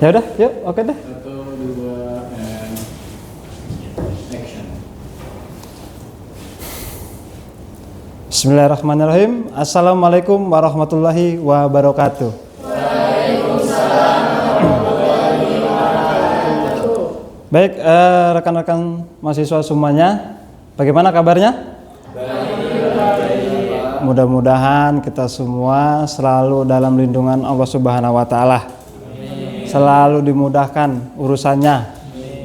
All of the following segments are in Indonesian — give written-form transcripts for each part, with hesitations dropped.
Ya udah, yuk, oke deh. 1, 2, and action. Bismillahirrahmanirrahim. Assalamualaikum warahmatullahi wabarakatuh. Waalaikumsalam warahmatullahi wabarakatuh. Baik, rekan-rekan mahasiswa semuanya, bagaimana kabarnya? Mudah-mudahan kita semua selalu dalam lindungan Allah Subhanahu wa taala. Selalu dimudahkan urusannya,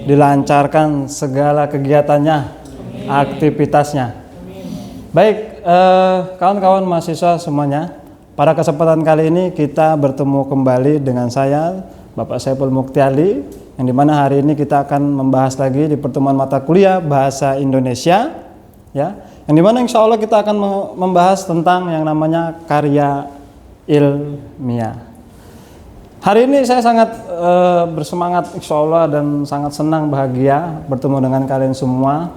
dilancarkan segala kegiatannya, aktivitasnya. Baik, kawan-kawan mahasiswa semuanya, pada kesempatan kali ini kita bertemu kembali dengan saya, Bapak Saiful Muktiali, yang dimana hari ini kita akan membahas lagi di pertemuan mata kuliah Bahasa Indonesia, ya. Yang dimana insya Allah kita akan membahas tentang yang namanya karya ilmiah. Hari ini saya sangat bersemangat insya Allah dan sangat senang bahagia bertemu dengan kalian semua.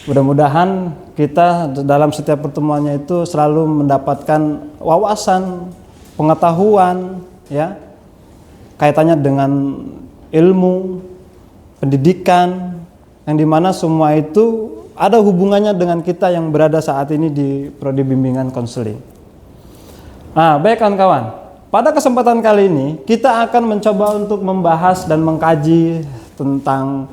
Mudah-mudahan kita dalam setiap pertemuannya itu selalu mendapatkan wawasan, pengetahuan, ya, kaitannya dengan ilmu, pendidikan, yang dimana semua itu ada hubungannya dengan kita yang berada saat ini di Prodi Bimbingan Konseling. Nah, baik kawan-kawan, pada kesempatan kali ini kita akan mencoba untuk membahas dan mengkaji tentang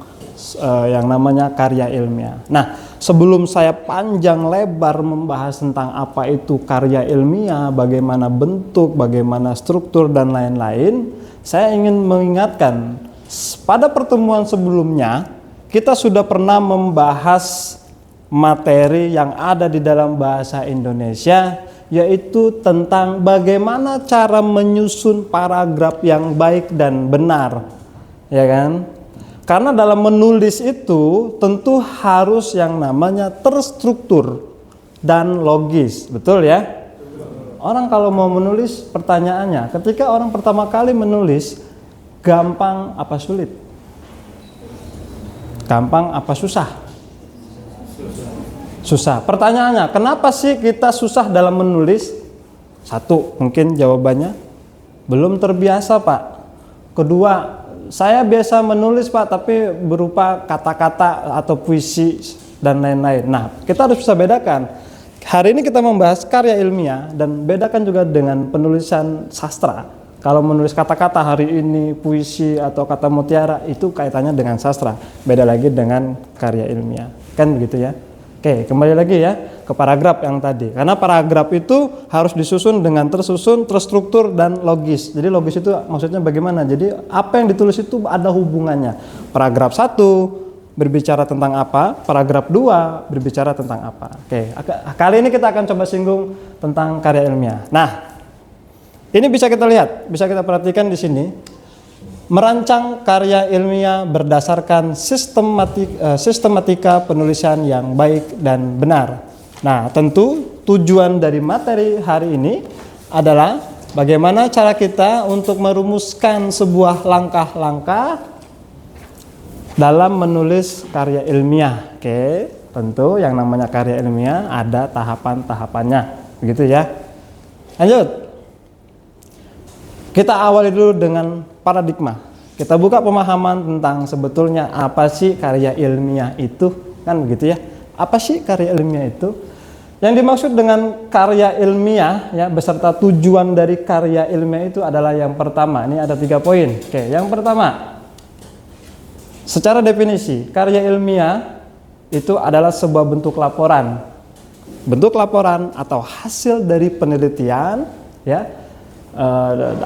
yang namanya karya ilmiah. Nah, sebelum saya panjang lebar membahas tentang apa itu karya ilmiah, bagaimana bentuk, bagaimana struktur dan lain-lain, saya ingin mengingatkan pada pertemuan sebelumnya kita sudah pernah membahas materi yang ada di dalam bahasa Indonesia, yaitu tentang bagaimana cara menyusun paragraf yang baik dan benar, ya kan? Karena dalam menulis itu tentu harus yang namanya terstruktur dan logis, betul ya? Orang kalau mau menulis, pertanyaannya, ketika orang pertama kali menulis, gampang apa sulit? Gampang apa susah? Susah. Pertanyaannya, kenapa sih kita susah dalam menulis? Satu, mungkin jawabannya belum terbiasa, Pak. Kedua, saya biasa menulis, Pak, tapi berupa kata-kata atau puisi dan lain-lain. Nah, kita harus bisa bedakan. Hari ini kita membahas karya ilmiah dan bedakan juga dengan penulisan sastra. Kalau menulis kata-kata hari ini, puisi atau kata mutiara, itu kaitannya dengan sastra. Beda lagi dengan karya ilmiah. Kan begitu ya? Oke, kembali lagi ya ke paragraf yang tadi. Karena paragraf itu harus disusun dengan tersusun, terstruktur, dan logis. Jadi logis itu maksudnya bagaimana? Jadi apa yang ditulis itu ada hubungannya. Paragraf 1 berbicara tentang apa, paragraf 2 berbicara tentang apa. Oke, kali ini kita akan coba singgung tentang karya ilmiah. Nah, ini bisa kita lihat, bisa kita perhatikan di sini. Merancang karya ilmiah berdasarkan sistematika penulisan yang baik dan benar. Nah, tentu tujuan dari materi hari ini adalah bagaimana cara kita untuk merumuskan sebuah langkah-langkah dalam menulis karya ilmiah. Oke, tentu yang namanya karya ilmiah ada tahapan-tahapannya, begitu ya. Lanjut. Kita awali dulu dengan paradigma. Kita buka pemahaman tentang sebetulnya apa sih karya ilmiah itu, kan begitu ya. Apa sih karya ilmiah itu? Yang dimaksud dengan karya ilmiah ya beserta tujuan dari karya ilmiah itu adalah yang pertama. Ini ada 3 poin. Oke, yang pertama, secara definisi karya ilmiah itu adalah sebuah bentuk laporan. Bentuk laporan atau hasil dari penelitian ya.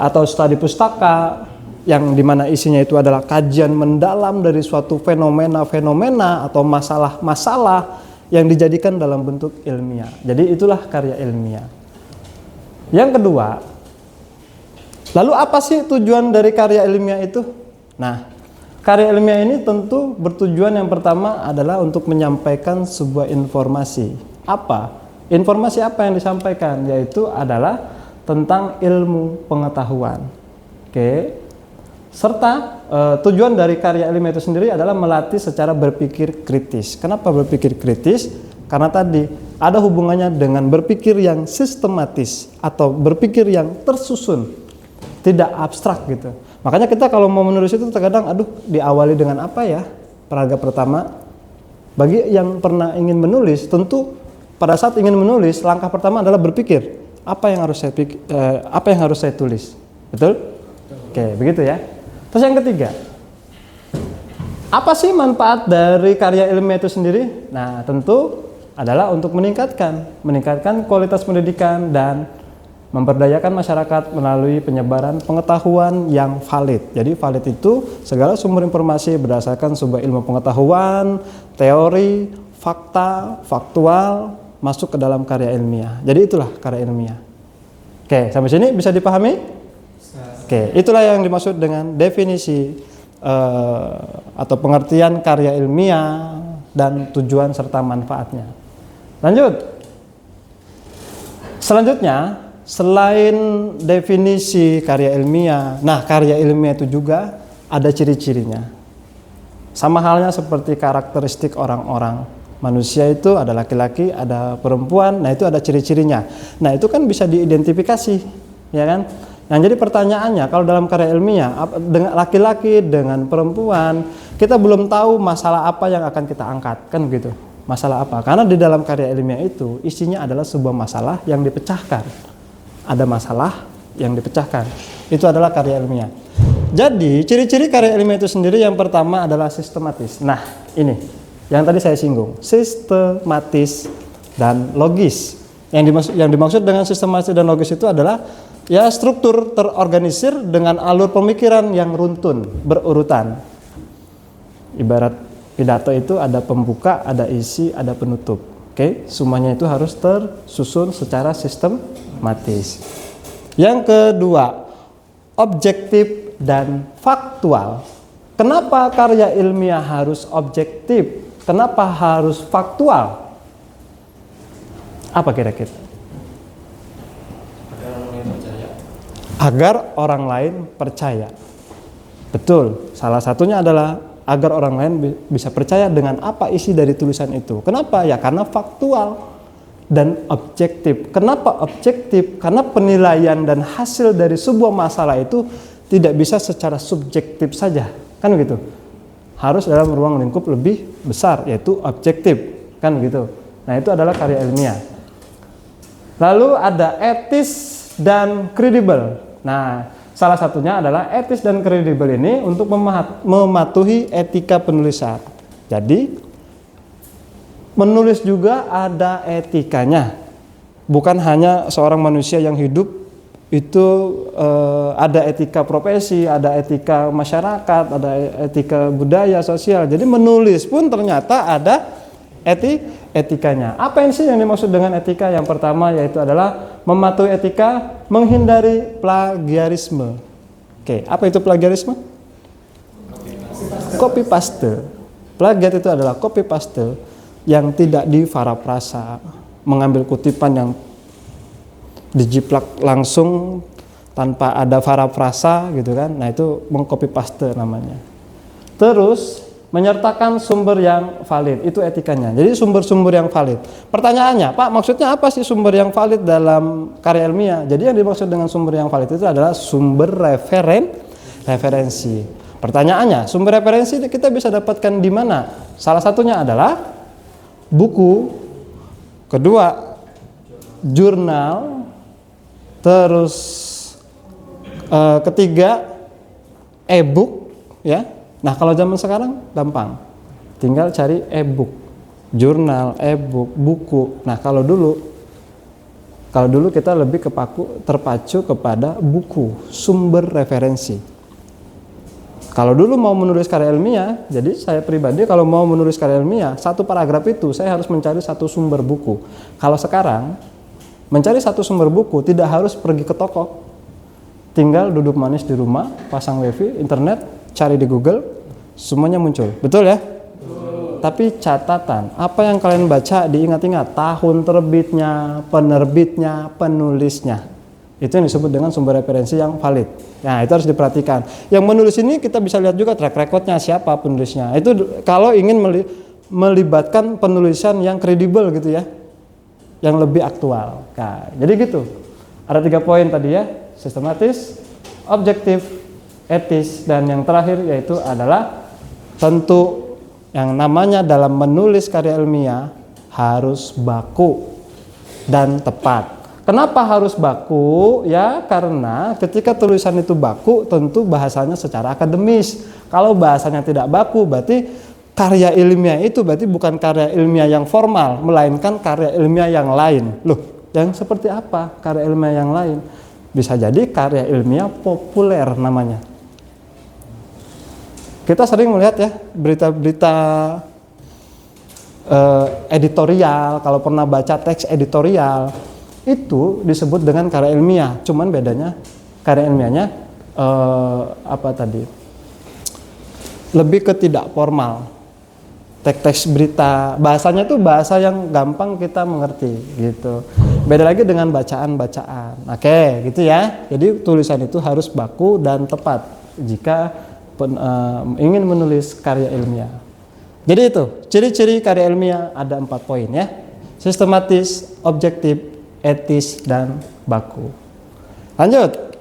Atau studi pustaka yang dimana isinya itu adalah kajian mendalam dari suatu fenomena-fenomena atau masalah-masalah yang dijadikan dalam bentuk ilmiah. Jadi itulah karya ilmiah. Yang kedua, lalu apa sih tujuan dari karya ilmiah itu? Nah, karya ilmiah ini tentu bertujuan yang pertama adalah untuk menyampaikan sebuah informasi. Apa? Informasi apa yang disampaikan? Yaitu adalah tentang ilmu pengetahuan. Oke. Serta tujuan dari karya ilmiah itu sendiri adalah melatih secara berpikir kritis. Kenapa berpikir kritis? Karena tadi ada hubungannya dengan berpikir yang sistematis atau berpikir yang tersusun, tidak abstrak gitu. Makanya kita kalau mau menulis itu terkadang aduh diawali dengan apa ya paragraf pertama. Bagi yang pernah ingin menulis, tentu pada saat ingin menulis langkah pertama adalah berpikir apa yang harus saya tulis. Betul? Oke, begitu ya. Terus yang ketiga, apa sih manfaat dari karya ilmiah itu sendiri? Nah, tentu adalah untuk meningkatkan kualitas pendidikan dan memberdayakan masyarakat melalui penyebaran pengetahuan yang valid. Jadi valid itu segala sumber informasi berdasarkan sebuah ilmu pengetahuan, teori, fakta, faktual masuk ke dalam karya ilmiah. Jadi itulah karya ilmiah. Oke, sampai sini bisa dipahami? Oke, itulah yang dimaksud dengan definisi atau pengertian karya ilmiah dan tujuan serta manfaatnya. Lanjut. Selanjutnya, selain definisi karya ilmiah, nah karya ilmiah itu juga ada ciri-cirinya. Sama halnya seperti karakteristik orang-orang. Manusia itu ada laki-laki, ada perempuan, nah itu ada ciri-cirinya. Nah itu kan bisa diidentifikasi, ya kan? Nah jadi pertanyaannya, kalau dalam karya ilmiah, dengan laki-laki, dengan perempuan, kita belum tahu masalah apa yang akan kita angkat, kan begitu? Masalah apa? Karena di dalam karya ilmiah itu isinya adalah sebuah masalah yang dipecahkan. Ada masalah yang dipecahkan. Itu adalah karya ilmiah. Jadi ciri-ciri karya ilmiah itu sendiri yang pertama adalah sistematis. Nah ini yang tadi saya singgung, sistematis dan logis. Yang dimaksud dengan sistematis dan logis itu adalah ya struktur terorganisir dengan alur pemikiran yang runtun, berurutan. Ibarat pidato itu ada pembuka, ada isi, ada penutup. Oke, semuanya itu harus tersusun secara sistematis. Yang kedua, objektif dan faktual. Kenapa karya ilmiah harus objektif? Kenapa harus faktual? Apa kira-kira? Agar orang lain percaya. Betul, salah satunya adalah agar orang lain bisa percaya dengan apa isi dari tulisan itu. Kenapa? Ya karena faktual dan objektif. Kenapa objektif? Karena penilaian dan hasil dari sebuah masalah itu tidak bisa secara subjektif saja, kan gitu. Harus dalam ruang lingkup lebih besar, yaitu objektif, kan gitu. Nah itu adalah karya ilmiah. Lalu ada etis dan kredibel. Nah, salah satunya adalah etis dan kredibel ini untuk mematuhi etika penulisan. Jadi, menulis juga ada etikanya. Bukan hanya seorang manusia yang hidup itu ada etika profesi, ada etika masyarakat, ada etika budaya, sosial. Jadi menulis pun ternyata ada etikanya. Apa sih yang dimaksud dengan etika? Yang pertama yaitu adalah mematuhi etika, menghindari plagiarisme. Oke, apa itu plagiarisme? Copy paste. Plagiat itu adalah copy paste yang tidak diparafrasa, mengambil kutipan yang dijiplak langsung tanpa ada parafrasa gitu kan. Nah, itu mengcopy paste namanya. Terus menyertakan sumber yang valid, itu etikanya. Jadi sumber-sumber yang valid. Pertanyaannya, Pak, maksudnya apa sih sumber yang valid dalam karya ilmiah? Jadi yang dimaksud dengan sumber yang valid itu adalah sumber referensi. Pertanyaannya, sumber referensi kita bisa dapatkan di mana? Salah satunya adalah buku, kedua jurnal, terus ketiga e-book, ya. Nah kalau zaman sekarang gampang, tinggal cari e-book, jurnal, e-book, buku. Nah kalau dulu kita lebih terpacu kepada buku, sumber referensi. Kalau dulu mau menulis karya ilmiah, jadi saya pribadi kalau mau menulis karya ilmiah, satu paragraf itu saya harus mencari satu sumber buku. Kalau sekarang mencari satu sumber buku tidak harus pergi ke toko, tinggal duduk manis di rumah, pasang wifi, internet, cari di Google, semuanya muncul. Betul ya? Betul. Tapi catatan, apa yang kalian baca diingat-ingat, tahun terbitnya, penerbitnya, penulisnya. Itu yang disebut dengan sumber referensi yang valid. Nah, itu harus diperhatikan. Yang menulis ini kita bisa lihat juga track recordnya, siapa penulisnya. Itu kalau ingin melibatkan penulisan yang kredibel gitu ya, yang lebih aktual. Nah, jadi gitu. Ada 3 poin tadi ya, sistematis, objektif, etis, dan yang terakhir yaitu adalah tentu yang namanya dalam menulis karya ilmiah harus baku dan tepat. Kenapa harus baku? Ya karena ketika tulisan itu baku tentu bahasanya secara akademis. Kalau bahasanya tidak baku berarti karya ilmiah itu berarti bukan karya ilmiah yang formal, melainkan karya ilmiah yang lain. Loh, yang seperti apa karya ilmiah yang lain? Bisa jadi karya ilmiah populer namanya. Kita sering melihat ya berita-berita editorial, kalau pernah baca teks editorial itu disebut dengan karya ilmiah, cuman bedanya karya ilmiahnya lebih ke tidak formal. Teks berita bahasanya tuh bahasa yang gampang kita mengerti gitu. Beda lagi dengan bacaan-bacaan. Oke, gitu ya. Jadi tulisan itu harus baku dan tepat jika ingin menulis karya ilmiah. Jadi itu ciri-ciri karya ilmiah ada 4 poin ya: sistematis, objektif, etis, dan baku. Lanjut.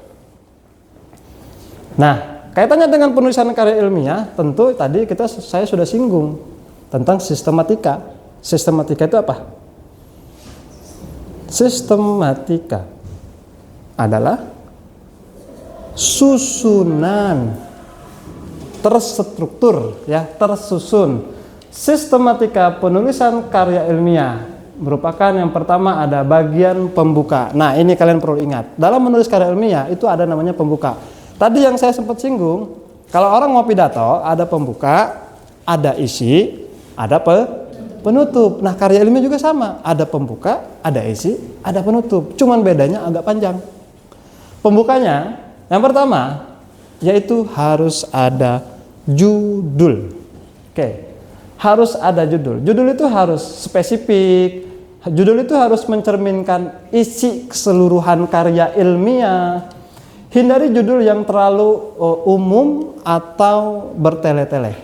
Nah, kaitannya dengan penulisan karya ilmiah, tentu tadi saya sudah singgung tentang sistematika. Sistematika itu apa? Sistematika adalah susunan terstruktur, ya, tersusun. Sistematika penulisan karya ilmiah merupakan yang pertama ada bagian pembuka. Nah, ini kalian perlu ingat. Dalam menulis karya ilmiah itu ada namanya pembuka. Tadi yang saya sempat singgung, kalau orang mau pidato ada pembuka, ada isi, ada penutup. Nah, karya ilmiah juga sama, ada pembuka, ada isi, ada penutup. Cuman bedanya agak panjang. Pembukanya yang pertama yaitu harus ada judul. Oke. Harus ada judul. Judul itu harus spesifik. Judul itu harus mencerminkan isi keseluruhan karya ilmiah. Hindari judul yang terlalu umum atau bertele-tele.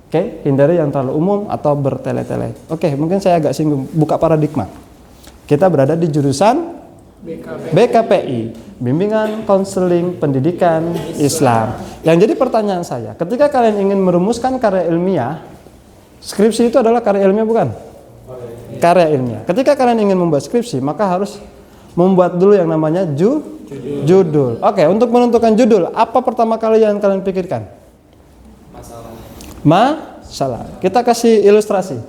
Oke, hindari yang terlalu umum atau bertele-tele. Oke, mungkin saya agak singgung, buka paradigma. Kita berada di jurusan BKPI, Bimbingan Konseling Pendidikan Islam. Yang jadi pertanyaan saya, ketika kalian ingin merumuskan karya ilmiah, skripsi itu adalah karya ilmiah bukan? Karya ilmiah. Ketika kalian ingin membuat skripsi, maka harus membuat dulu yang namanya judul. Oke, untuk menentukan judul, apa pertama kali yang kalian pikirkan? Masalah. Kita kasih ilustrasi.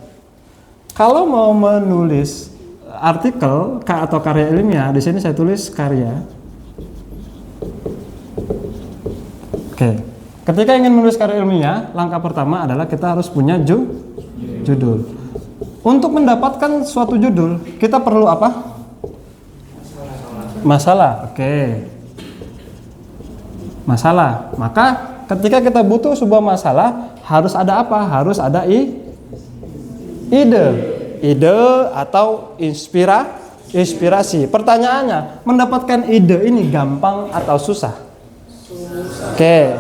Kalau mau menulis artikel atau karya ilmiah, di sini saya tulis karya. Oke. Ketika ingin menulis karya ilmiah, langkah pertama adalah kita harus punya judul. Untuk mendapatkan suatu judul, kita perlu apa? Masalah. Oke. Masalah. Maka ketika kita butuh sebuah masalah, harus ada apa? Harus ada ide atau inspirasi. Pertanyaannya, mendapatkan ide ini gampang atau susah? Oke,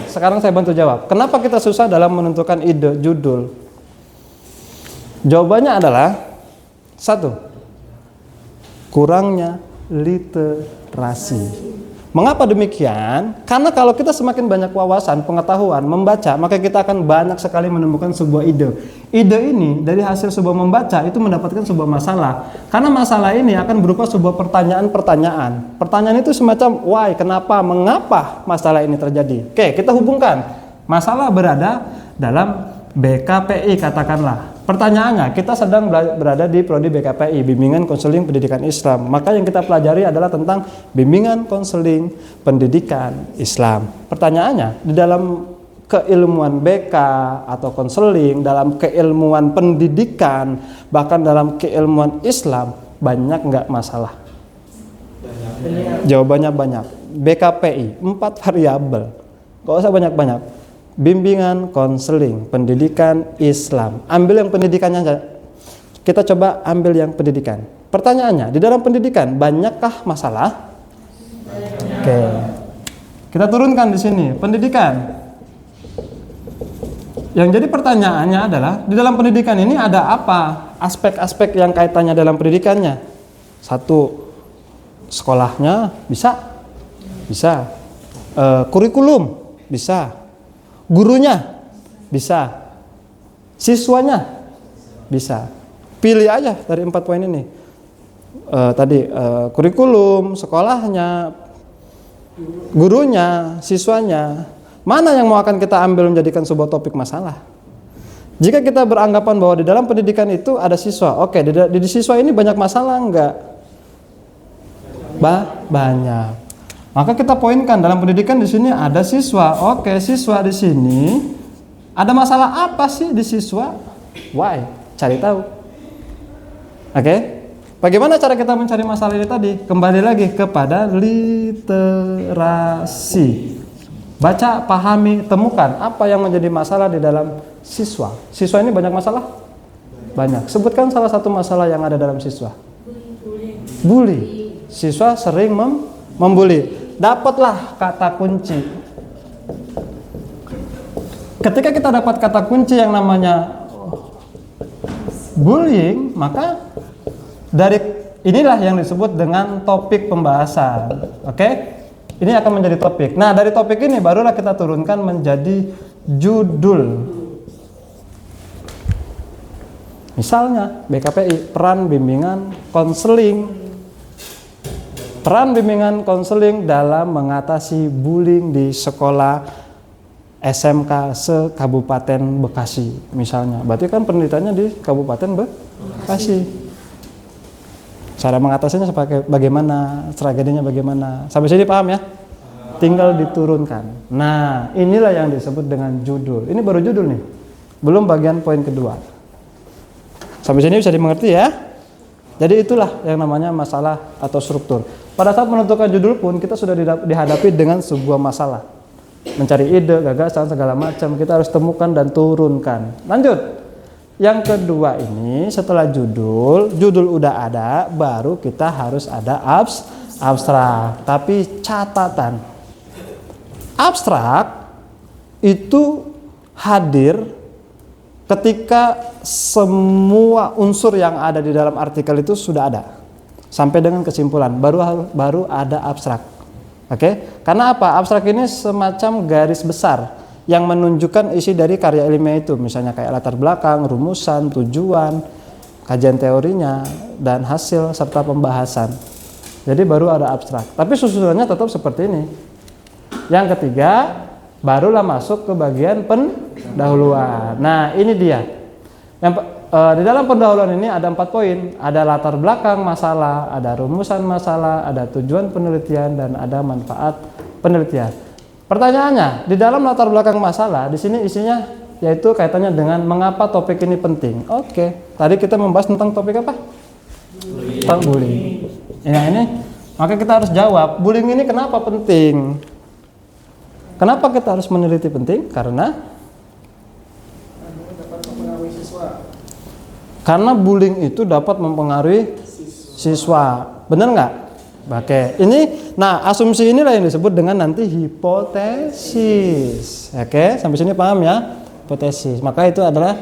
sekarang saya bantu jawab. Kenapa kita susah dalam menentukan ide judul? Jawabannya adalah 1. Kurangnya literasi. Mengapa demikian? Karena kalau kita semakin banyak wawasan, pengetahuan, membaca, maka kita akan banyak sekali menemukan sebuah ide. Ide ini dari hasil sebuah membaca itu mendapatkan sebuah masalah. Karena masalah ini akan berupa sebuah pertanyaan-pertanyaan. Pertanyaan itu semacam why, kenapa, mengapa masalah ini terjadi. Oke, kita hubungkan. Masalah berada dalam BKPI katakanlah. Pertanyaannya, kita sedang berada di prodi BKPI, Bimbingan Konseling Pendidikan Islam. Maka yang kita pelajari adalah tentang Bimbingan Konseling Pendidikan Islam. Pertanyaannya, di dalam keilmuan BK atau konseling, dalam keilmuan pendidikan, bahkan dalam keilmuan Islam, banyak nggak masalah? Jawabannya banyak. BKPI, 4 variabel. Gak usah banyak-banyak. Bimbingan konseling pendidikan Islam. Ambil yang pendidikannya aja. Kita coba ambil yang pendidikan. Pertanyaannya, di dalam pendidikan banyakkah masalah? Oke. Kita turunkan di sini, pendidikan. Yang jadi pertanyaannya adalah, di dalam pendidikan ini ada apa? Aspek-aspek yang kaitannya dalam pendidikannya. 1, sekolahnya bisa. Kurikulum Bisa. Gurunya? Bisa. Siswanya? Bisa. Pilih aja dari 4 poin ini. Kurikulum, sekolahnya, gurunya, siswanya. Mana yang mau akan kita ambil menjadikan sebuah topik masalah? Jika kita beranggapan bahwa di dalam pendidikan itu ada siswa, oke, di siswa ini banyak masalah enggak? Banyak. Maka kita poinkan dalam pendidikan di sini ada siswa. Oke, siswa di sini ada masalah apa sih di siswa? Why? Cari tahu. Oke. Bagaimana cara kita mencari masalah ini tadi? Kembali lagi kepada literasi. Baca, pahami, temukan apa yang menjadi masalah di dalam siswa. Siswa ini banyak masalah? Banyak. Sebutkan salah satu masalah yang ada dalam siswa. Bully. Siswa sering membuli. Dapatlah kata kunci. Ketika kita dapat kata kunci yang namanya bullying, maka dari inilah yang disebut dengan topik pembahasan. Oke? Ini akan menjadi topik. Nah, dari topik ini barulah kita turunkan menjadi judul. Misalnya BKPI, peran bimbingan konseling. Peran bimbingan konseling dalam mengatasi bullying di sekolah SMK se-Kabupaten Bekasi misalnya. Berarti kan penelitiannya di Kabupaten Bekasi. Cara mengatasinya sebagai bagaimana, strateginya bagaimana. Sampai sini paham ya? Tinggal diturunkan. Nah, inilah yang disebut dengan judul. Ini baru judul nih. Belum bagian poin kedua. Sampai sini bisa dimengerti ya? Jadi itulah yang namanya masalah atau struktur. Pada saat menentukan judul pun kita sudah dihadapi dengan sebuah masalah. Mencari ide, gagasan, segala macam. Kita harus temukan dan turunkan. Lanjut. Yang kedua ini setelah judul udah ada, baru kita harus ada abstrak. Tapi catatan, abstrak itu hadir ketika semua unsur yang ada di dalam artikel itu sudah ada. Sampai dengan kesimpulan, baru ada abstrak. Oke? Karena apa? Abstrak ini semacam garis besar yang menunjukkan isi dari karya ilmiah itu, misalnya kayak latar belakang, rumusan, tujuan, kajian teorinya, dan hasil serta pembahasan. Jadi baru ada abstrak. Tapi susunannya tetap seperti ini. Yang ketiga, barulah masuk ke bagian pendahuluan. Nah, ini dia. Di dalam pendahuluan ini ada 4 poin. Ada latar belakang masalah, ada rumusan masalah, ada tujuan penelitian, dan ada manfaat penelitian. Pertanyaannya, di dalam latar belakang masalah, di sini isinya yaitu kaitannya dengan mengapa topik ini penting. Oke, tadi kita membahas tentang topik apa? Tentang bullying. Nah, ini, maka kita harus jawab, bullying ini kenapa penting? Kenapa kita harus meneliti penting? Karena bullying itu dapat mempengaruhi siswa. Benar nggak? Oke, ini, nah asumsi inilah yang disebut dengan nanti hipotesis. Oke, sampai sini paham ya? Hipotesis. Maka itu adalah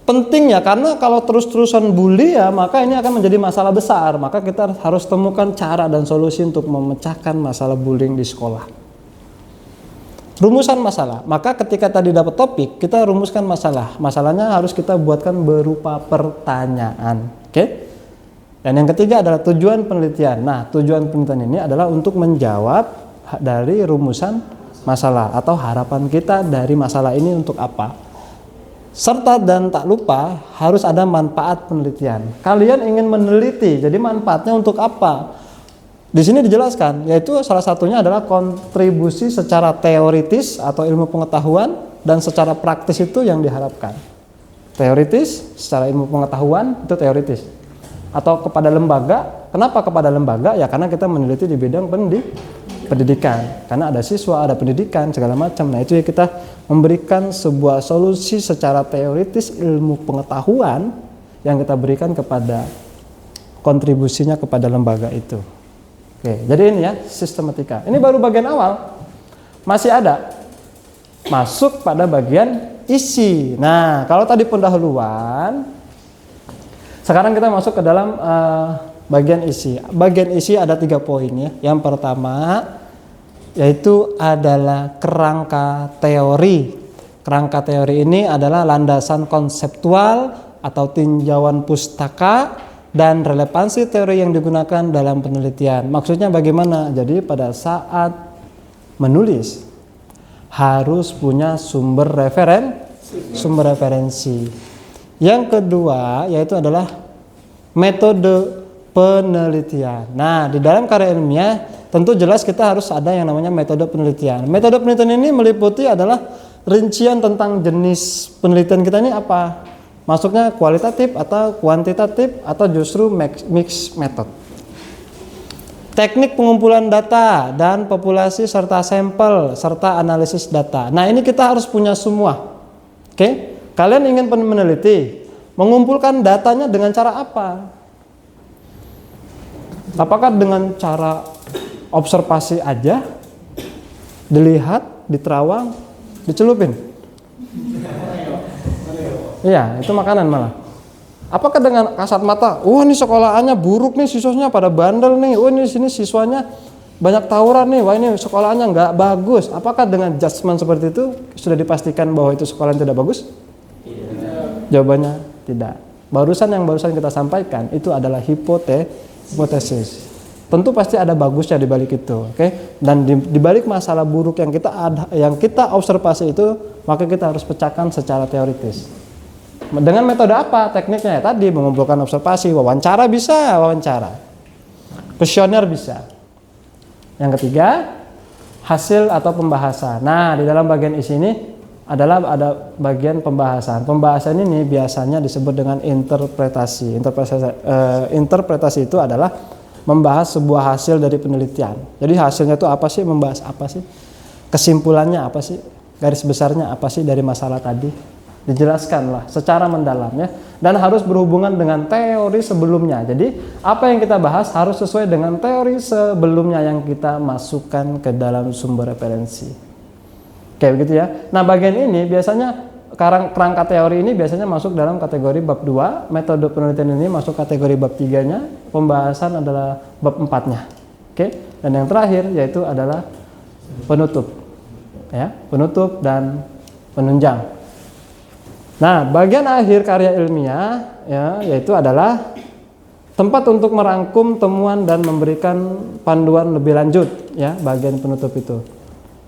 penting ya, karena kalau terus-terusan bully ya, maka ini akan menjadi masalah besar. Maka kita harus temukan cara dan solusi untuk memecahkan masalah bullying di sekolah. Rumusan masalah. Maka ketika tadi dapat topik, kita rumuskan masalah. Masalahnya harus kita buatkan berupa pertanyaan. Oke? Dan yang ketiga adalah tujuan penelitian. Nah, tujuan penelitian ini adalah untuk menjawab dari rumusan masalah atau harapan kita dari masalah ini untuk apa. Serta dan tak lupa harus ada manfaat penelitian. Kalian ingin meneliti, jadi manfaatnya untuk apa? Di sini dijelaskan, yaitu salah satunya adalah kontribusi secara teoritis atau ilmu pengetahuan dan secara praktis itu yang diharapkan. Teoritis, secara ilmu pengetahuan itu teoritis. Atau kepada lembaga. Kenapa kepada lembaga? Ya karena kita meneliti di bidang pendidikan. Karena ada siswa, ada pendidikan, segala macam. Nah, itu ya kita memberikan sebuah solusi secara teoritis ilmu pengetahuan yang kita berikan kepada kontribusinya kepada lembaga itu. Oke, jadi ini ya sistematika. Ini baru bagian awal. Masih ada. Masuk pada bagian isi. Nah, kalau tadi pendahuluan, sekarang kita masuk ke dalam bagian isi. Bagian isi ada 3 poin ya. Yang pertama, yaitu adalah kerangka teori. Kerangka teori ini adalah landasan konseptual atau tinjauan pustaka dan relevansi teori yang digunakan dalam penelitian. Maksudnya bagaimana? Jadi pada saat menulis harus punya sumber referensi. Yang kedua yaitu adalah metode penelitian. Nah, di dalam karya ilmiah tentu jelas kita harus ada yang namanya metode penelitian. Metode penelitian ini meliputi adalah rincian tentang jenis penelitian kita ini apa. Masuknya kualitatif atau kuantitatif atau justru mix method. Teknik pengumpulan data dan populasi serta sampel serta analisis data. Nah, ini kita harus punya semua. Oke? Kalian ingin meneliti, mengumpulkan datanya dengan cara apa? Apakah dengan cara observasi aja, dilihat, diterawang, dicelupin? Iya, itu makanan malah. Apakah dengan kasat mata, ini sekolahannya buruk nih, siswanya pada bandel nih, ini sini siswanya banyak tawuran nih, wah ini sekolahannya nggak bagus. Apakah dengan judgement seperti itu sudah dipastikan bahwa itu sekolah yang tidak bagus? Tidak. Jawabannya tidak. Yang barusan kita sampaikan itu adalah hipotesis. Tentu pasti ada bagusnya di balik itu, oke? Dan di balik masalah buruk yang kita observasi itu, maka kita harus pecahkan secara teoritis. Dengan metode apa? Tekniknya ya tadi mengumpulkan observasi, wawancara bisa, kuesioner bisa. Yang ketiga, hasil atau pembahasan. Nah, di dalam bagian ini adalah ada bagian pembahasan. Pembahasan ini biasanya disebut dengan interpretasi. Interpretasi itu adalah membahas sebuah hasil dari penelitian. Jadi hasilnya itu apa sih? Membahas apa sih? Kesimpulannya apa sih? Garis besarnya apa sih dari masalah tadi? Dijelaskanlah secara mendalam ya, dan harus berhubungan dengan teori sebelumnya. Jadi apa yang kita bahas harus sesuai dengan teori sebelumnya yang kita masukkan ke dalam sumber referensi. Kayak begitu ya. Nah, bagian ini biasanya kerangka teori ini biasanya masuk dalam kategori bab 2, metode penelitian ini masuk kategori bab 3-nya, pembahasan adalah bab 4-nya. Oke. Dan yang terakhir yaitu adalah penutup. Ya, penutup dan penunjang. Nah, bagian akhir karya ilmiah ya, yaitu adalah tempat untuk merangkum temuan dan memberikan panduan lebih lanjut ya, bagian penutup itu.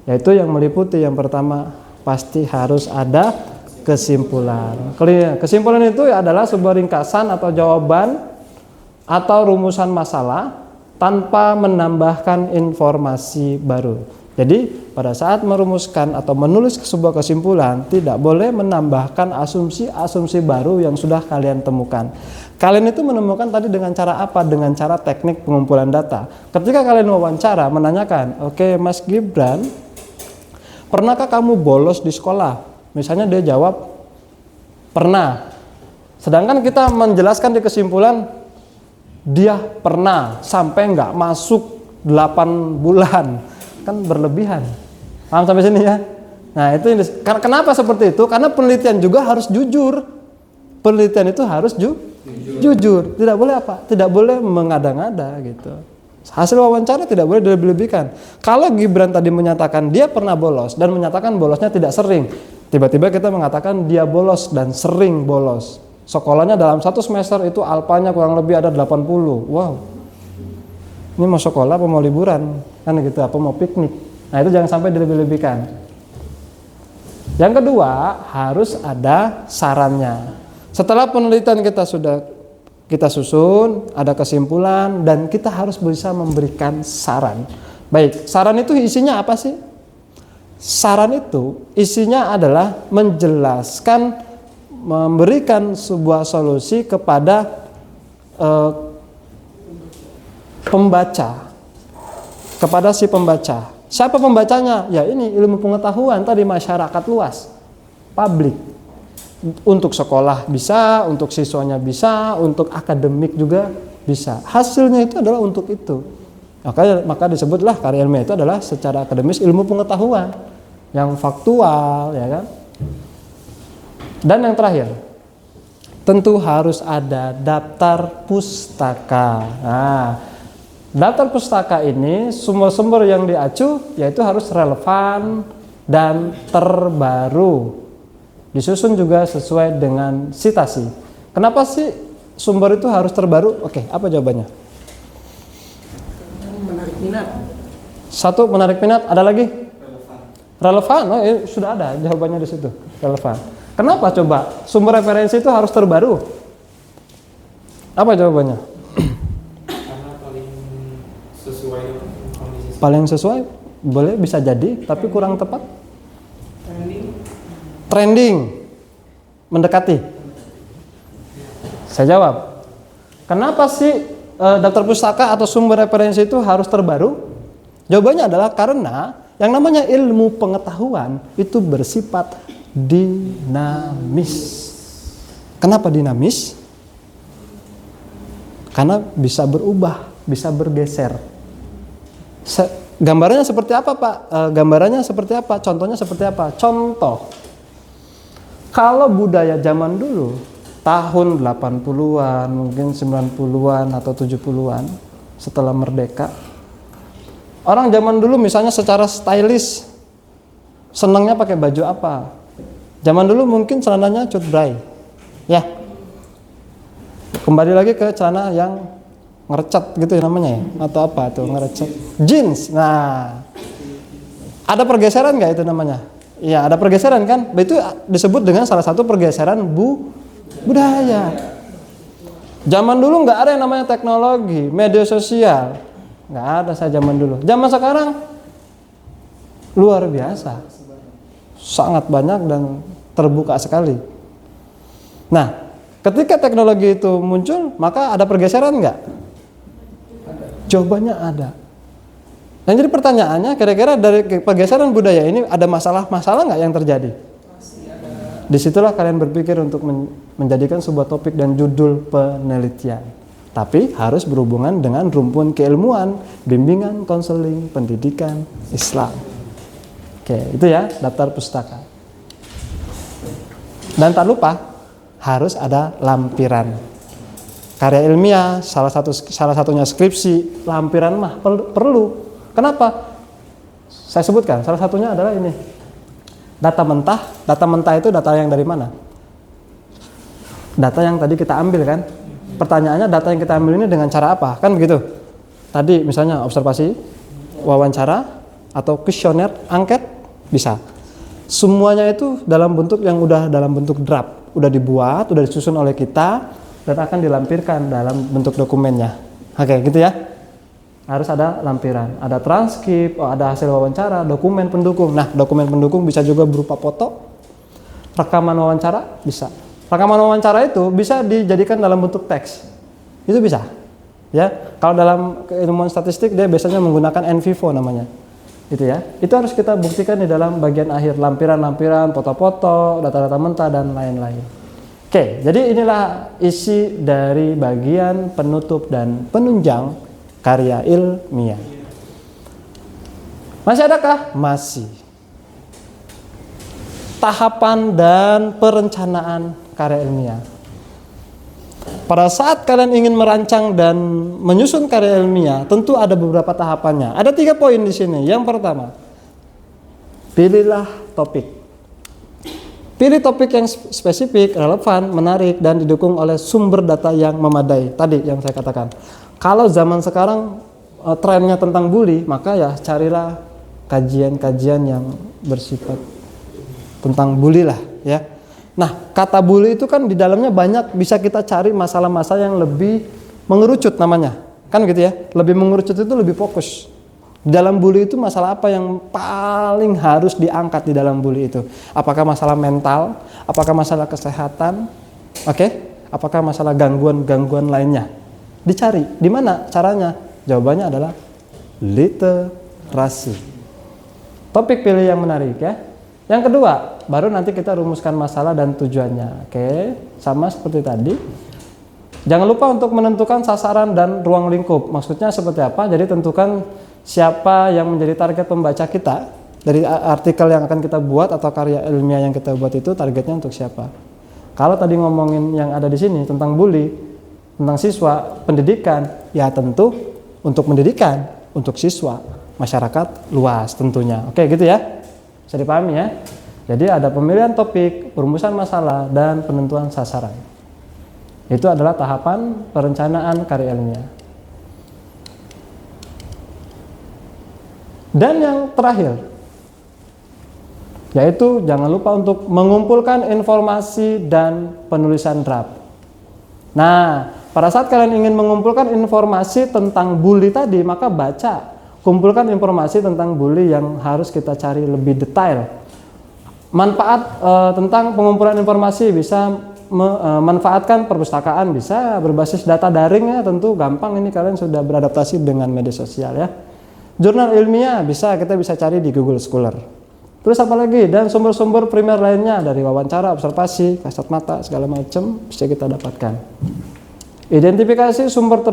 Yaitu yang meliputi yang pertama pasti harus ada kesimpulan. Kesimpulan itu adalah sebuah ringkasan atau jawaban atau rumusan masalah tanpa menambahkan informasi baru. Jadi pada saat merumuskan atau menulis sebuah kesimpulan tidak boleh menambahkan asumsi-asumsi baru yang sudah kalian temukan. Kalian itu menemukan tadi dengan cara apa? Dengan cara teknik pengumpulan data. Ketika kalian wawancara menanyakan, oke, Mas Gibran, pernahkah kamu bolos di sekolah? Misalnya dia jawab, pernah. Sedangkan kita menjelaskan di kesimpulan, dia pernah sampai nggak masuk 8 bulan. Kan berlebihan. Paham sampai sini ya? Nah, itu kenapa seperti itu? Karena penelitian juga harus jujur. Penelitian itu harus jujur. Tidak boleh apa? Tidak boleh mengada-ngada gitu. Hasil wawancara tidak boleh dilebih-lebihkan. Kalau Gibran tadi menyatakan dia pernah bolos dan menyatakan bolosnya tidak sering, tiba-tiba kita mengatakan dia bolos dan sering bolos. Sekolahnya dalam 1 semester itu alpanya kurang lebih ada 80. Wow. Ini mau sekolah apa mau liburan? Kan gitu, apa mau piknik. Nah, itu jangan sampai dilebih-lebihkan. Yang kedua, harus ada sarannya. Setelah penelitian kita susun, ada kesimpulan, dan kita harus bisa memberikan saran. Baik, saran itu isinya apa sih? Saran itu isinya adalah menjelaskan, memberikan sebuah solusi kepada pembaca, kepada si pembaca. Siapa pembacanya? Ya ini ilmu pengetahuan tadi, masyarakat luas, publik. Untuk sekolah bisa, untuk siswanya bisa, untuk akademik juga bisa. Hasilnya itu adalah untuk itu. Maka disebutlah karya ilmiah itu adalah secara akademis ilmu pengetahuan yang faktual, ya kan? Dan yang terakhir, tentu harus ada daftar pustaka. Nah, Daftar pustaka ini sumber-sumber yang diacu yaitu harus relevan dan terbaru. Disusun juga sesuai dengan citasi. Kenapa sih sumber itu harus terbaru? Oke, apa jawabannya? Menarik minat. Satu, menarik minat. Ada lagi? Relevan. Oh, sudah ada jawabannya di situ. Relevan. Kenapa coba sumber referensi itu harus terbaru? Apa jawabannya? Karena paling sesuai dengan kondisi. Paling sesuai? Boleh, bisa jadi, tapi kurang tepat. Trending. Mendekati. Saya jawab. Kenapa sih daftar pustaka atau sumber referensi itu harus terbaru? Jawabannya adalah karena yang namanya ilmu pengetahuan itu bersifat dinamis. Kenapa dinamis? Karena bisa berubah, bisa bergeser. Gambarannya seperti apa, Pak? Gambarannya seperti apa? Contohnya seperti apa? Contoh. Kalau budaya zaman dulu, tahun 80-an, mungkin 90-an atau 70-an setelah merdeka, orang zaman dulu misalnya secara stylish senangnya pakai baju apa? Zaman dulu mungkin celananya cutbray. Ya. Kembali lagi ke celana yang ngerecet gitu ya namanya ya, atau apa tuh ngerecet? Jeans. Nah, ada pergeseran nggak itu namanya? Iya, ada pergeseran kan? Itu disebut dengan salah satu pergeseran budaya. Zaman dulu nggak ada yang namanya teknologi, media sosial, nggak ada saya zaman dulu. Zaman sekarang luar biasa, sangat banyak dan terbuka sekali. Nah, ketika teknologi itu muncul, maka ada pergeseran nggak? Jawabannya ada. Yang jadi pertanyaannya, kira-kira dari pergeseran budaya ini ada masalah-masalah nggak yang terjadi? Disitulah kalian berpikir untuk menjadikan sebuah topik dan judul penelitian. Tapi harus berhubungan dengan rumpun keilmuan, bimbingan, konseling, pendidikan Islam. Oke, itu ya daftar pustaka. Dan tak lupa harus ada lampiran. Karya ilmiah, salah satunya skripsi, lampiran mah perlu. Kenapa? Saya sebutkan, salah satunya adalah ini. Data mentah. Data mentah itu data yang dari mana? Data yang tadi kita ambil kan? Pertanyaannya data yang kita ambil ini dengan cara apa? Kan begitu. Tadi misalnya observasi, wawancara, atau kuesioner, angket, bisa. Semuanya itu dalam bentuk yang udah dalam bentuk draft. Udah dibuat, udah disusun oleh kita, dan akan dilampirkan dalam bentuk dokumennya. Oke, gitu ya. Harus ada lampiran, ada transkrip, ada hasil wawancara, dokumen pendukung. Nah, dokumen pendukung bisa juga berupa foto, rekaman wawancara, bisa. Rekaman wawancara itu bisa dijadikan dalam bentuk teks. Itu bisa. Ya, kalau dalam keilmuan statistik dia biasanya menggunakan NVivo namanya. Itu ya. Itu harus kita buktikan di dalam bagian akhir, lampiran-lampiran, foto-foto, data-data mentah dan lain-lain. Oke, jadi inilah isi dari bagian penutup dan penunjang karya ilmiah. Masih adakah? Masih. Tahapan dan perencanaan karya ilmiah. Pada saat kalian ingin merancang dan menyusun karya ilmiah, tentu ada beberapa tahapannya. Ada 3 poin di sini. Yang pertama, pilihlah topik. Pilih topik yang spesifik, relevan, menarik, dan didukung oleh sumber data yang memadai. Tadi yang saya katakan. Kalau zaman sekarang trennya tentang bully, maka ya carilah kajian-kajian yang bersifat tentang bully lah ya. Nah, kata bully itu kan di dalamnya banyak, bisa kita cari masalah-masalah yang lebih mengerucut namanya. Kan gitu ya, lebih mengerucut itu lebih fokus. Di dalam bully itu masalah apa yang paling harus diangkat di dalam bully itu? Apakah masalah mental? Apakah masalah kesehatan? Oke? Apakah masalah gangguan-gangguan lainnya? Dicari. Di mana caranya? Jawabannya adalah literasi. Topik pilih yang menarik ya. Yang kedua, baru nanti kita rumuskan masalah dan tujuannya. Oke, sama seperti tadi. Jangan lupa untuk menentukan sasaran dan ruang lingkup. Maksudnya seperti apa? Jadi tentukan siapa yang menjadi target pembaca kita. Dari artikel yang akan kita buat atau karya ilmiah yang kita buat itu targetnya untuk siapa. Kalau tadi ngomongin yang ada di sini tentang bully, tentang siswa, pendidikan, ya tentu untuk pendidikan, untuk siswa, masyarakat luas tentunya. Oke, gitu ya. Bisa dipahami ya. Jadi ada pemilihan topik, perumusan masalah, dan penentuan sasaran. Itu adalah tahapan perencanaan karya ilmiah. Dan yang terakhir, yaitu jangan lupa untuk mengumpulkan informasi dan penulisan draft. Nah, pada saat kalian ingin mengumpulkan informasi tentang bully tadi, maka kumpulkan informasi tentang bully yang harus kita cari lebih detail. Manfaat tentang pengumpulan informasi bisa memanfaatkan perpustakaan, bisa berbasis data daring ya, tentu gampang, ini kalian sudah beradaptasi dengan media sosial ya. Jurnal ilmiah kita bisa cari di Google Scholar. Terus apa lagi? Dan sumber-sumber primer lainnya dari wawancara, observasi, kasat mata, segala macam bisa kita dapatkan. Identifikasi sumber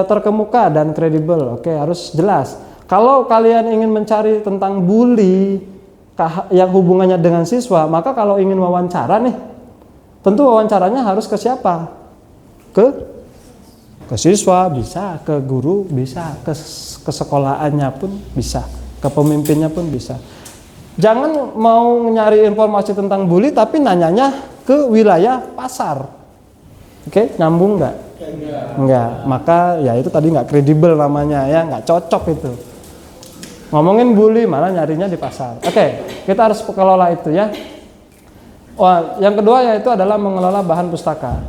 terkemuka dan kredibel. Oke, harus jelas. Kalau kalian ingin mencari tentang bully yang hubungannya dengan siswa, maka kalau ingin wawancara nih, tentu wawancaranya harus ke siapa? Ke siswa bisa, ke guru bisa, ke sekolahannya pun bisa, ke pemimpinnya pun bisa. Jangan mau nyari informasi tentang bully tapi nanyanya ke wilayah pasar. Oke, nyambung nggak? Enggak. Maka ya itu tadi nggak kredibel namanya ya, nggak cocok itu. Ngomongin bully malah nyarinya di pasar. Oke, kita harus kelola itu ya. Yang kedua yaitu adalah mengelola bahan pustaka.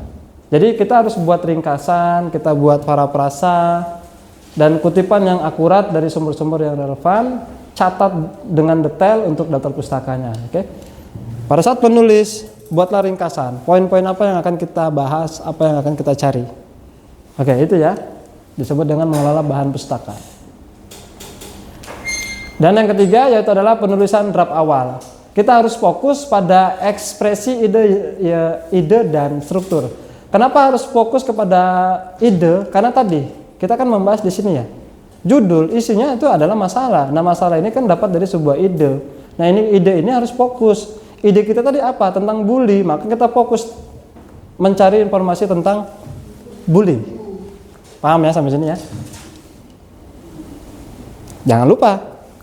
Jadi kita harus buat ringkasan, kita buat paraprasa dan kutipan yang akurat dari sumber-sumber yang relevan, catat dengan detail untuk daftar pustakanya. Oke. Pada saat menulis, buatlah ringkasan. Poin-poin apa yang akan kita bahas, apa yang akan kita cari. Oke, itu ya. Disebut dengan mengelola bahan pustaka. Dan yang ketiga yaitu adalah penulisan draft awal. Kita harus fokus pada ekspresi ide dan struktur. Kenapa harus fokus kepada ide? Karena tadi kita kan membahas di sini ya. Judul isinya itu adalah masalah. Nah, masalah ini kan dapat dari sebuah ide. Nah, ide ini harus fokus. Ide kita tadi apa? Tentang bully, maka kita fokus mencari informasi tentang bully. Paham ya sampai sini ya? Jangan lupa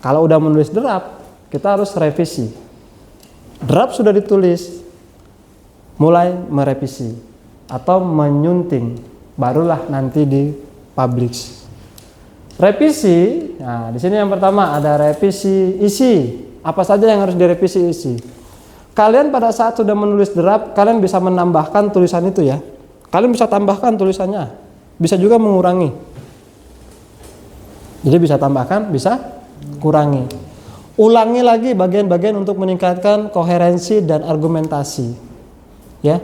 kalau udah menulis draft, kita harus revisi. Draft sudah ditulis, mulai merevisi atau menyunting, barulah nanti dipublish. Revisi, nah di sini yang pertama ada revisi isi. Apa saja yang harus direvisi isi? Kalian pada saat sudah menulis draft, kalian bisa menambahkan tulisan itu ya. Kalian bisa tambahkan tulisannya, bisa juga mengurangi. Jadi bisa tambahkan, bisa kurangi. Ulangi lagi bagian-bagian untuk meningkatkan koherensi dan argumentasi. Ya.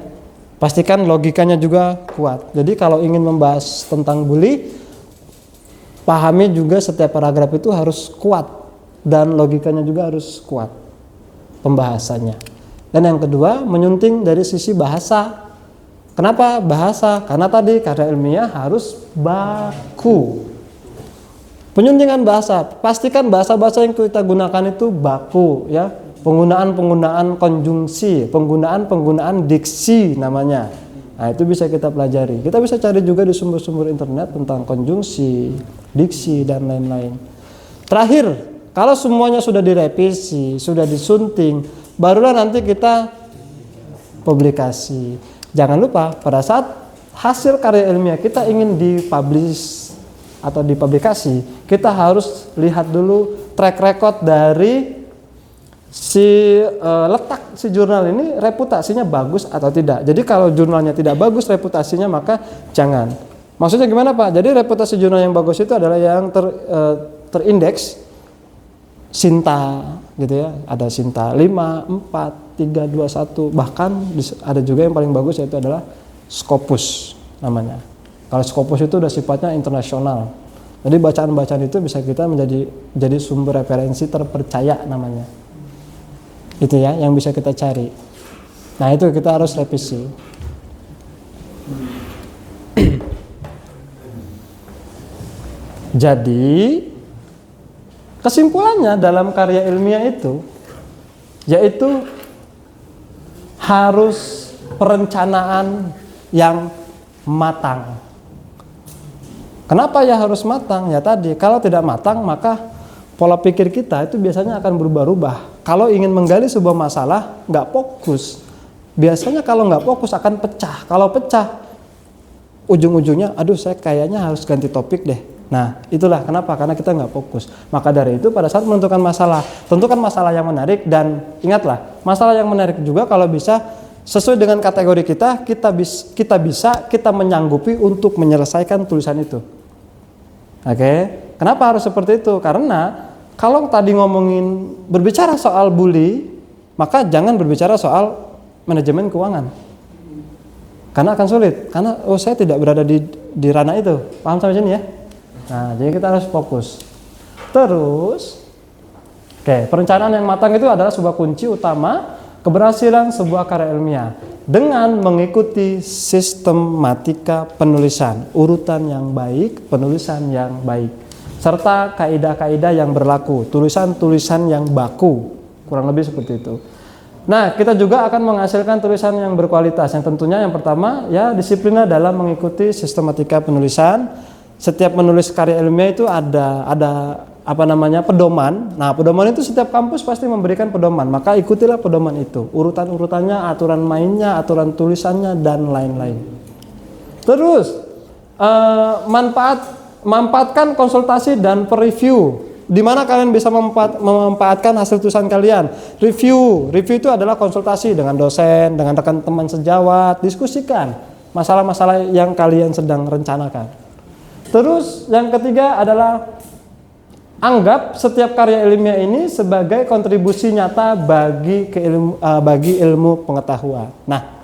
Pastikan logikanya juga kuat. Jadi kalau ingin membahas tentang bully, pahami juga setiap paragraf itu harus kuat dan logikanya juga harus kuat pembahasannya. Dan yang kedua, menyunting dari sisi bahasa. Kenapa bahasa? Karena tadi karya ilmiah harus baku. Penyuntingan bahasa, pastikan bahasa-bahasa yang kita gunakan itu baku ya. Penggunaan konjungsi, penggunaan diksi namanya. Nah, itu bisa kita pelajari. Kita bisa cari juga di sumber-sumber internet tentang konjungsi, diksi dan lain-lain. Terakhir, kalau semuanya sudah direvisi, sudah disunting, barulah nanti kita publikasi. Jangan lupa pada saat hasil karya ilmiah kita ingin dipublish atau dipublikasi, kita harus lihat dulu track record dari letak si jurnal ini, reputasinya bagus atau tidak. Jadi kalau jurnalnya tidak bagus reputasinya, maka jangan. Maksudnya gimana Pak? Jadi reputasi jurnal yang bagus itu adalah yang terindeks Sinta gitu ya. Ada Sinta 5, 4, 3, 2, 1. Bahkan ada juga yang paling bagus yaitu adalah Scopus namanya. Kalau Scopus itu udah sifatnya internasional. Jadi bacaan-bacaan itu bisa kita jadi sumber referensi terpercaya namanya. Itu ya yang bisa kita cari. Nah, itu kita harus revisi. Jadi kesimpulannya dalam karya ilmiah itu yaitu harus perencanaan yang matang. Kenapa ya harus matang? Ya tadi, kalau tidak matang maka pola pikir kita itu biasanya akan berubah-ubah. Kalau ingin menggali sebuah masalah, nggak fokus. Biasanya kalau nggak fokus akan pecah. Kalau pecah, ujung-ujungnya, aduh saya kayaknya harus ganti topik deh. Nah, itulah kenapa, karena kita nggak fokus. Maka dari itu pada saat menentukan masalah, tentukan masalah yang menarik, dan ingatlah, masalah yang menarik juga kalau bisa sesuai dengan kategori kita menyanggupi untuk menyelesaikan tulisan itu. Oke, kenapa harus seperti itu? Karena kalau tadi ngomongin berbicara soal bully, maka jangan berbicara soal manajemen keuangan. Karena akan sulit, karena saya tidak berada di ranah itu. Paham sampai sini ya? Nah, jadi kita harus fokus. Terus, perencanaan yang matang itu adalah sebuah kunci utama keberhasilan sebuah karya ilmiah dengan mengikuti sistematika penulisan, urutan yang baik, penulisan yang baik, serta kaidah-kaidah yang berlaku, tulisan-tulisan yang baku, kurang lebih seperti itu. Nah, kita juga akan menghasilkan tulisan yang berkualitas, yang tentunya yang pertama ya disiplina dalam mengikuti sistematika penulisan. Setiap menulis karya ilmiah itu ada pedoman. Nah, pedoman itu setiap kampus pasti memberikan pedoman, maka ikutilah pedoman itu, urutan-urutannya, aturan mainnya, aturan tulisannya, dan lain-lain. Terus manfaatkan konsultasi dan per-review. Di mana kalian bisa memanfaatkan hasil tulisan kalian? Review itu adalah konsultasi dengan dosen, dengan rekan teman sejawat, diskusikan masalah-masalah yang kalian sedang rencanakan. Terus yang ketiga adalah anggap setiap karya ilmiah ini sebagai kontribusi nyata bagi ilmu pengetahuan. Nah,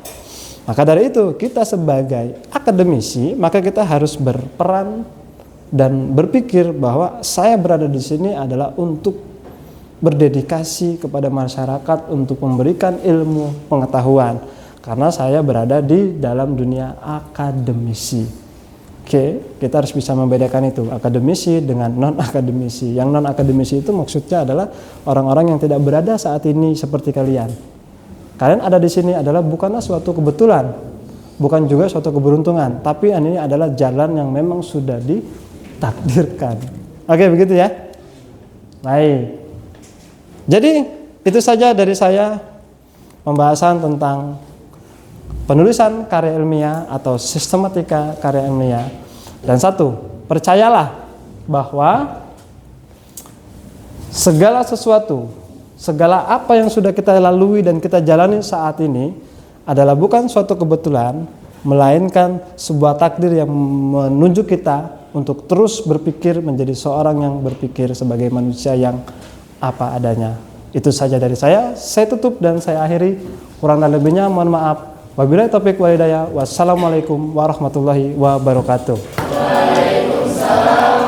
maka dari itu kita sebagai akademisi maka kita harus berperan dan berpikir bahwa saya berada di sini adalah untuk berdedikasi kepada masyarakat untuk memberikan ilmu pengetahuan karena saya berada di dalam dunia akademisi. Kita harus bisa membedakan itu, akademisi dengan non-akademisi. Yang non-akademisi itu maksudnya adalah orang-orang yang tidak berada saat ini seperti kalian. Kalian ada di sini adalah bukanlah suatu kebetulan, bukan juga suatu keberuntungan, tapi ini adalah jalan yang memang sudah ditakdirkan. Oke, begitu ya. Baik. Jadi itu saja dari saya pembahasan tentang penulisan karya ilmiah atau sistematika karya ilmiah. Dan satu, percayalah bahwa segala sesuatu, segala apa yang sudah kita lalui dan kita jalani saat ini adalah bukan suatu kebetulan, melainkan sebuah takdir yang menunjuk kita untuk terus berpikir menjadi seorang yang berpikir sebagai manusia yang apa adanya. Itu saja dari saya tutup dan saya akhiri. Kurang dan lebihnya mohon maaf. Wabillahi taufiq wal hidayah. Wassalamualaikum warahmatullahi wabarakatuh. Waalaikumsalam.